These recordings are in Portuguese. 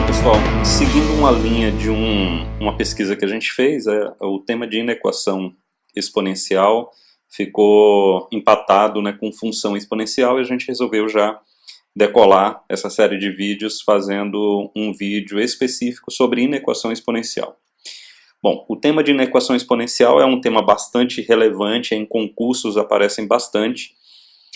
Pessoal, seguindo uma linha de uma pesquisa que a gente fez, o tema de inequação exponencial ficou empatado, né, com função exponencial, e a gente resolveu já decolar essa série de vídeos fazendo um vídeo específico sobre inequação exponencial. Bom, o tema de inequação exponencial é um tema bastante relevante, em concursos aparecem bastante,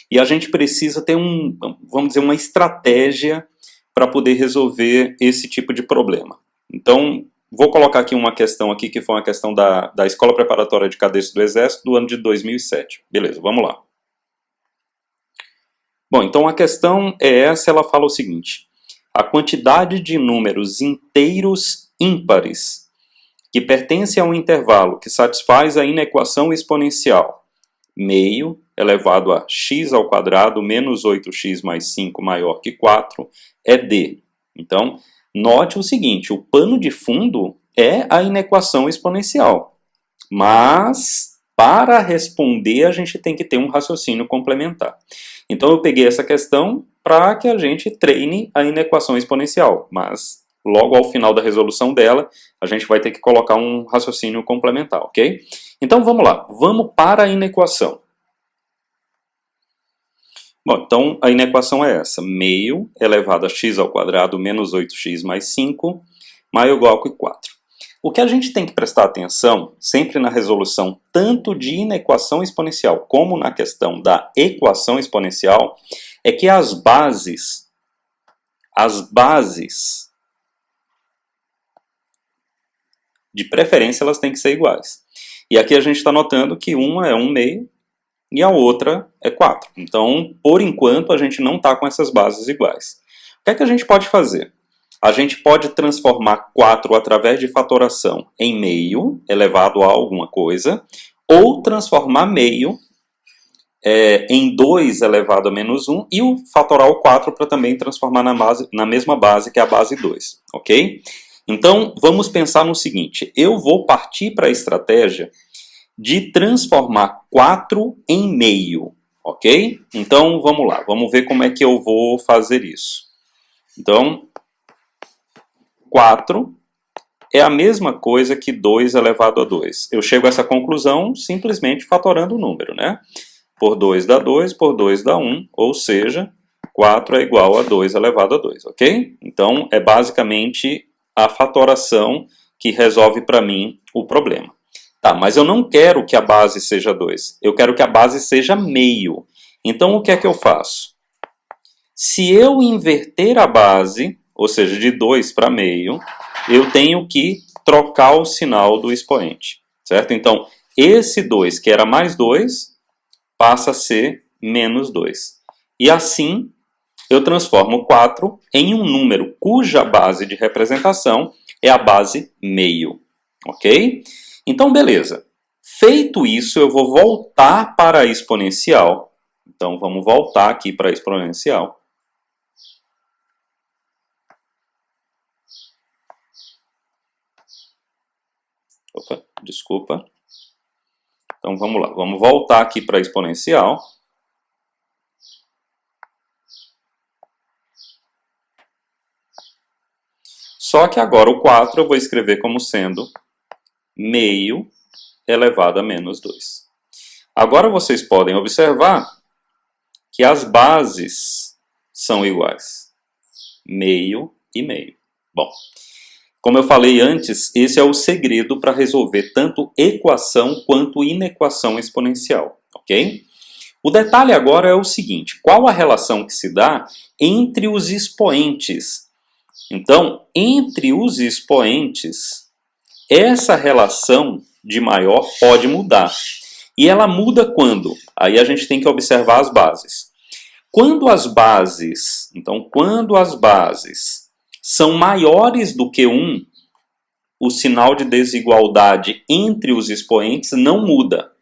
e a gente precisa ter vamos dizer, uma estratégia para poder resolver esse tipo de problema. Então, vou colocar aqui uma questão aqui, que foi uma questão da Escola Preparatória de Cadetes do Exército do ano de 2007. Beleza, vamos lá. Bom, então a questão é essa, ela fala o seguinte: a quantidade de números inteiros ímpares que pertencem a um intervalo que satisfaz a inequação exponencial meio elevado a x ao quadrado menos 8x mais 5 maior que 4 é D. Então, note o seguinte, o pano de fundo é a inequação exponencial. Mas, para responder, a gente tem que ter um raciocínio complementar. Então, eu peguei essa questão para que a gente treine a inequação exponencial. Mas, logo ao final da resolução dela, a gente vai ter que colocar um raciocínio complementar, ok? Então, vamos lá. Vamos para a inequação. Bom, então a inequação é essa, meio elevado a x ao quadrado menos 8x mais 5 maior ou igual que 4. O que a gente tem que prestar atenção, sempre na resolução tanto de inequação exponencial como na questão da equação exponencial, é que as bases de preferência elas têm que ser iguais. E aqui a gente está notando que uma é 1 meio, e a outra é 4. Então, por enquanto, a gente não está com essas bases iguais. O que é que a gente pode fazer? A gente pode transformar 4 através de fatoração em meio, elevado a alguma coisa, ou transformar meio em 2 elevado a menos 1, e o fatorar o 4 para também transformar na mesma base, que é a base 2. Ok? Então, vamos pensar no seguinte, eu vou partir para a estratégia de transformar 4 em meio, ok? Então, vamos lá, vamos ver como é que eu vou fazer isso. Então, 4 é a mesma coisa que 2 elevado a 2. Eu chego a essa conclusão simplesmente fatorando o número, né? Por 2 dá 2, por 2 dá 1, ou seja, 4 é igual a 2 elevado a 2, ok? Então, é basicamente a fatoração que resolve para mim o problema. Tá, mas eu não quero que a base seja 2. Eu quero que a base seja meio. Então, o que é que eu faço? Se eu inverter a base, ou seja, de 2 para meio, eu tenho que trocar o sinal do expoente. Certo? Então, esse 2, que era mais 2, passa a ser menos 2. E assim, eu transformo 4 em um número cuja base de representação é a base meio. Ok? Então, beleza. Feito isso, eu vou voltar para a exponencial. Então, vamos voltar aqui para a exponencial. Opa, desculpa. Então, vamos lá. Vamos voltar aqui para a exponencial. Só que agora o 4 eu vou escrever como sendo meio elevado a menos 2. Agora vocês podem observar que as bases são iguais. Meio e meio. Bom, como eu falei antes, esse é o segredo para resolver tanto equação quanto inequação exponencial, ok? O detalhe agora é o seguinte, qual a relação que se dá entre os expoentes? Então, entre os expoentes, essa relação de maior pode mudar. E ela muda quando? Aí a gente tem que observar as bases. Quando as bases são maiores do que 1, o sinal de desigualdade entre os expoentes não muda.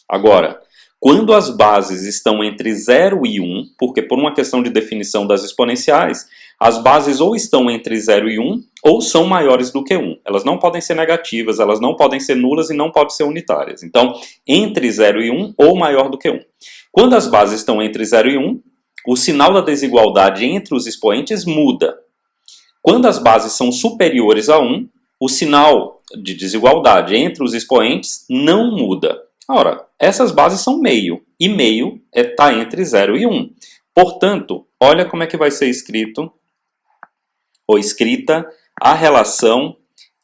Agora, quando as bases estão entre 0 e 1, porque por uma questão de definição das exponenciais, as bases ou estão entre 0 e 1, ou são maiores do que 1. Elas não podem ser negativas, elas não podem ser nulas e não podem ser unitárias. Então, entre 0 e 1, ou maior do que 1. Quando as bases estão entre 0 e 1, o sinal da desigualdade entre os expoentes muda. Quando as bases são superiores a 1, o sinal de desigualdade entre os expoentes não muda. Ora, essas bases são meio, e meio está entre 0 e 1. Portanto, olha como é que vai ser escrito, ou escrita, a relação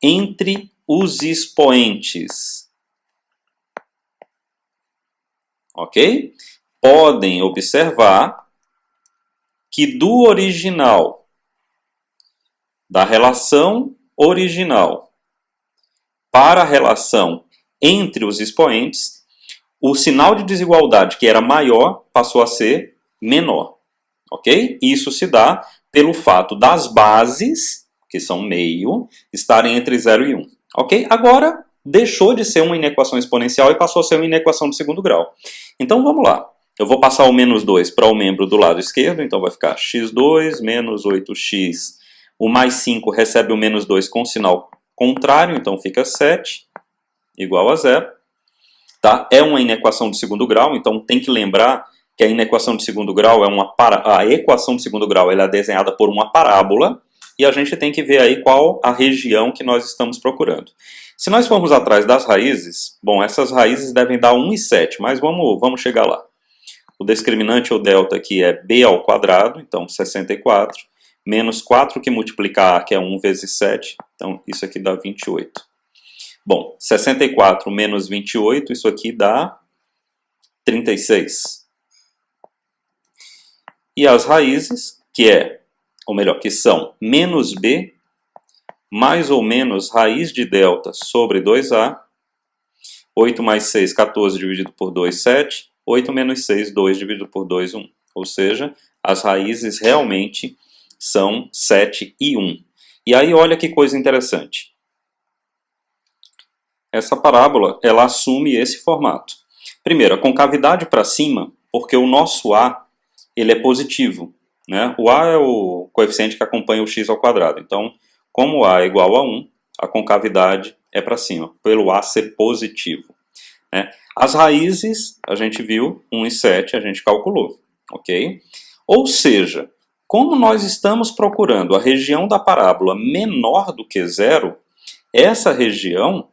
entre os expoentes. Ok? Podem observar que do original, da relação original para a relação entre os expoentes, o sinal de desigualdade que era maior passou a ser menor. Ok? Isso se dá pelo fato das bases, que são meio, estarem entre 0 e 1. Ok? Agora, deixou de ser uma inequação exponencial e passou a ser uma inequação de segundo grau. Então, vamos lá. Eu vou passar o menos 2 para o membro do lado esquerdo, então vai ficar x2 menos 8x. O mais 5 recebe o menos 2 com sinal contrário, então fica 7, igual a 0. Tá? É uma inequação de segundo grau, então tem que lembrar que a inequação de segundo grau é a equação de segundo grau ela é desenhada por uma parábola, e a gente tem que ver aí qual a região que nós estamos procurando. Se nós formos atrás das raízes, bom, essas raízes devem dar 1 e 7, mas vamos chegar lá. O discriminante, ou delta, aqui é b ao quadrado, então 64, menos 4 que multiplica a, que é 1 vezes 7, então isso aqui dá 28. Bom, 64 menos 28, isso aqui dá 36. E as raízes, que são menos b, mais ou menos raiz de delta sobre 2a, 8 mais 6, 14 dividido por 2, 7, 8 menos 6, 2 dividido por 2, 1. Ou seja, as raízes realmente são 7 e 1. E aí olha que coisa interessante. Essa parábola, ela assume esse formato. Primeiro, a concavidade para cima, porque o nosso a, ele é positivo, né? O a é o coeficiente que acompanha o x ao quadrado. Então, como a é igual a 1, a concavidade é para cima, pelo a ser positivo. Né? As raízes, a gente viu, 1 e 7, a gente calculou. Ok? Ou seja, como nós estamos procurando a região da parábola menor do que 0, essa região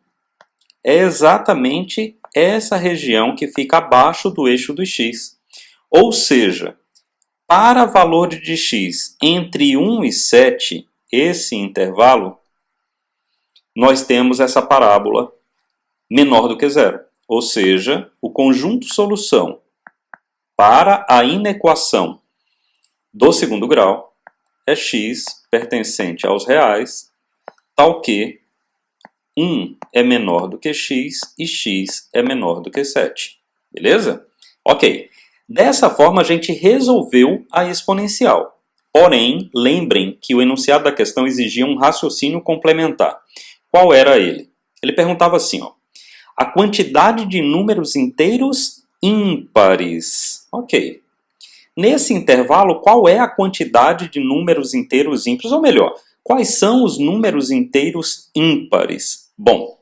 é exatamente essa região que fica abaixo do eixo do x. Ou seja, para valor de x entre 1 e 7, esse intervalo, nós temos essa parábola menor do que 0. Ou seja, o conjunto solução para a inequação do segundo grau é x pertencente aos reais, tal que 1 é menor do que x e x é menor do que 7. Beleza? Ok. Dessa forma, a gente resolveu a exponencial. Porém, lembrem que o enunciado da questão exigia um raciocínio complementar. Qual era ele? Ele perguntava assim, ó, a quantidade de números inteiros ímpares. Ok. Nesse intervalo, qual é a quantidade de números inteiros ímpares? Ou melhor, quais são os números inteiros ímpares? Bom,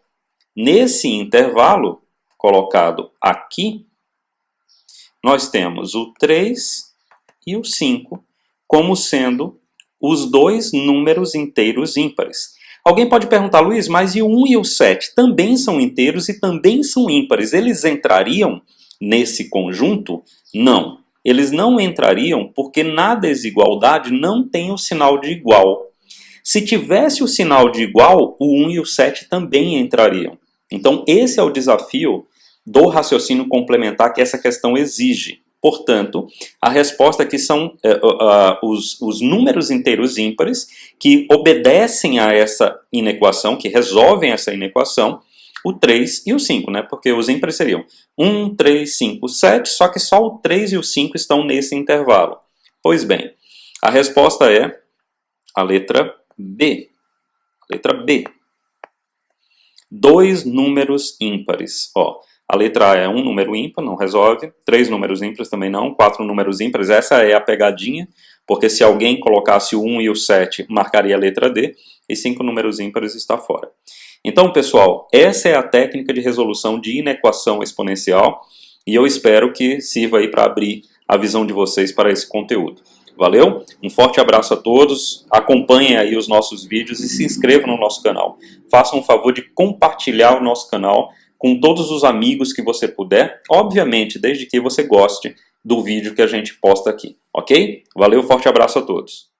nesse intervalo, colocado aqui, nós temos o 3 e o 5 como sendo os dois números inteiros ímpares. Alguém pode perguntar, Luiz, mas e o 1 e o 7 também são inteiros e também são ímpares. Eles entrariam nesse conjunto? Não. Eles não entrariam porque na desigualdade não tem o sinal de igual. Se tivesse o sinal de igual, o 1 e o 7 também entrariam. Então, esse é o desafio do raciocínio complementar que essa questão exige. Portanto, a resposta aqui são os números inteiros ímpares que obedecem a essa inequação, que resolvem essa inequação, o 3 e o 5, né? Porque os ímpares seriam 1, 3, 5, 7, só que só o 3 e o 5 estão nesse intervalo. Pois bem, a resposta é a letra B. Letra B. Dois números ímpares. Ó, a letra A é um número ímpar, não resolve. 3 números ímpares também não. 4 números ímpares, essa é a pegadinha. Porque se alguém colocasse o 1 e o 7, marcaria a letra D. E 5 números ímpares está fora. Então, pessoal, essa é a técnica de resolução de inequação exponencial. E eu espero que sirva aí para abrir a visão de vocês para esse conteúdo. Valeu? Um forte abraço a todos, acompanhem aí os nossos vídeos e se inscrevam no nosso canal. Façam o favor de compartilhar o nosso canal com todos os amigos que você puder, obviamente, desde que você goste do vídeo que a gente posta aqui, ok? Valeu, forte abraço a todos.